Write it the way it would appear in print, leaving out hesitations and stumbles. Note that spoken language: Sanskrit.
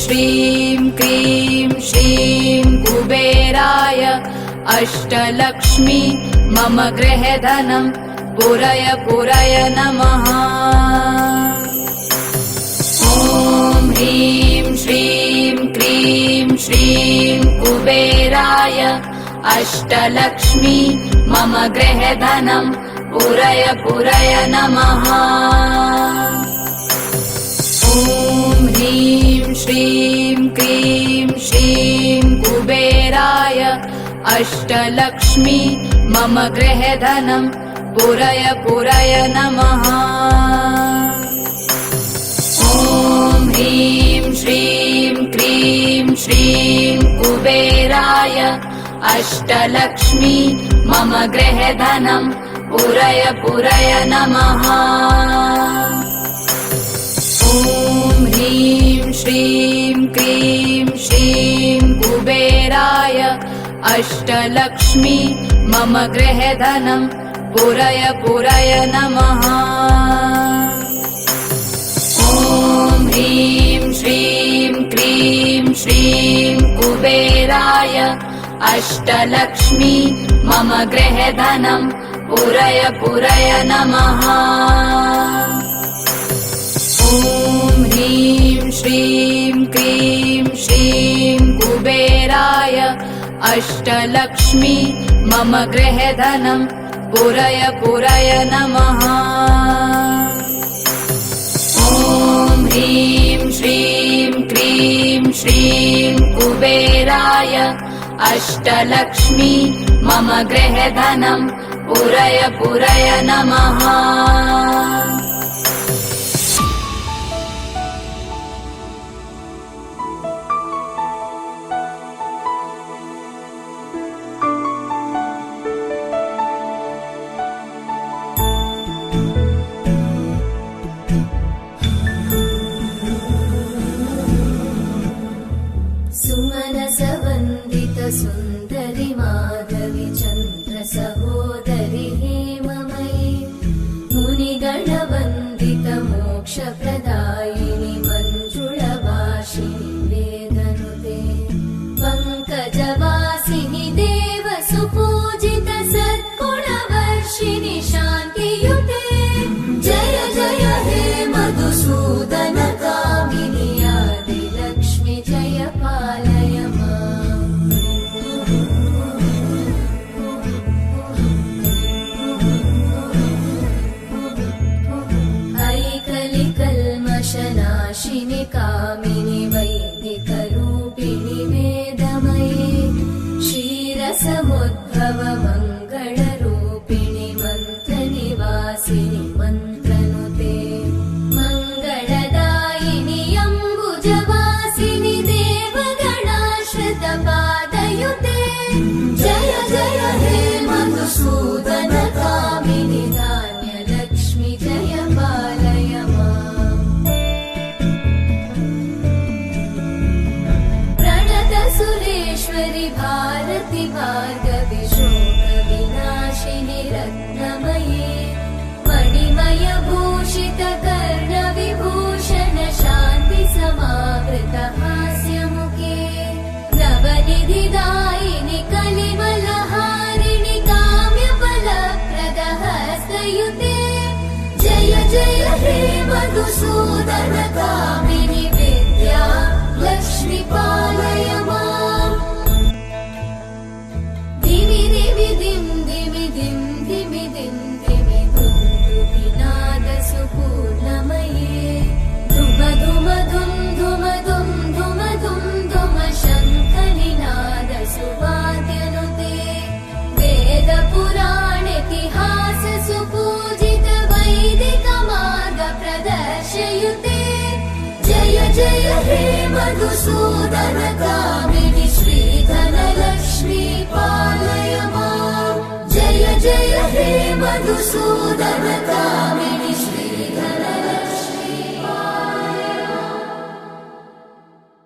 श्रीं क्रीं श्रीं कुबेराय अष्टलक्ष्मी मम गृहधनं पुरय पुरय नमः। ॐ ह्रीं श्रीं क्रीं श्रीं कुबेराय अष्टलक्ष्मी मम गृहधनं पुरय पुरय नमः। ॐ ह्रीं श्रीं क्रीं श्रीं कुबेराय अष्टलक्ष्मी मम गृहधनं पुरय पुरय नमः। ॐ ह्रीं श्रीं क्रीं श्रीं कुबेराय अष्टलक्ष्मी मम गृहधनं पुरय पुरय नमः। ॐ ह्रीं श्रीं क्रीं श्रीं कुबेराय अष्टलक्ष्मी मम गृहधनं पुरय पुरय नमः। ॐ ह्रीं श्रीं क्रीं श्रीं कुबेराय अष्टलक्ष्मी मम गृहधनं पुरय पुरय नमः। ॐ ह्रीं श्रीं क्रीं श्रीं कुबेराय अष्टलक्ष्मी मम गृहधनं पुरय पुरय नमः। ॐ ह्रीं श्रीं क्रीं श्रीं कुबेराय अष्टलक्ष्मी मम गृहधनं पुरय पुरय नमः। सुन्दरि माधवी चन्द्र सहोदरि हेममयी मुनिगणवन्दित मोक्षप्रदायिनि मञ्जुळभाषिणि वेदनुते पङ्कजवासिनि देव सुपूजित सद्गुणवर्षिणि शान्तियुते जय जय हे मधुसूदन कामिनि आदिलक्ष्मि जय पालय नाशिनि कामिनि वैदिकरूपिणि वेदमये क्षीरसमुद्भव मङ्गलरूपिणि मन्त्रनिवासिनि मन्त्रनुते मङ्गलदायिनि अम्बुजवासिनि देवगणाश्रितपादयुते जय जय हे मधुसूदन कामिनि धान्यलक्ष्मि जय पालय सुरेश्वरि भारति भार्गवि शोकविनाशिनि रत्नमये मणिमय भूषित कर्णविभूषण शान्ति समावृत हास्यमुखे नवनिधिदायिनि कलिमलहारिणि काम्यफलप्रद हस्तयुते जय जय हे मधुसूदन कामिनि विद्या लक्ष्मी पालय माम् धिमि धिमि धिं धिमि धिं धिमि धिं धिमि धुन्दुभिनाद सुपूर्णमये धुम धुम धुं धुम धुं धुम धुं धुम शङ्खनिनाद सुवाद्यनुते वेद पुराण इतिहास सुपूजित वैदिक मार्ग प्रदर्शयुते जय जय हे मधुसूदन कामिनि श्रीधनलक्ष्मी पालय माम् जय जय हे मधुसूदन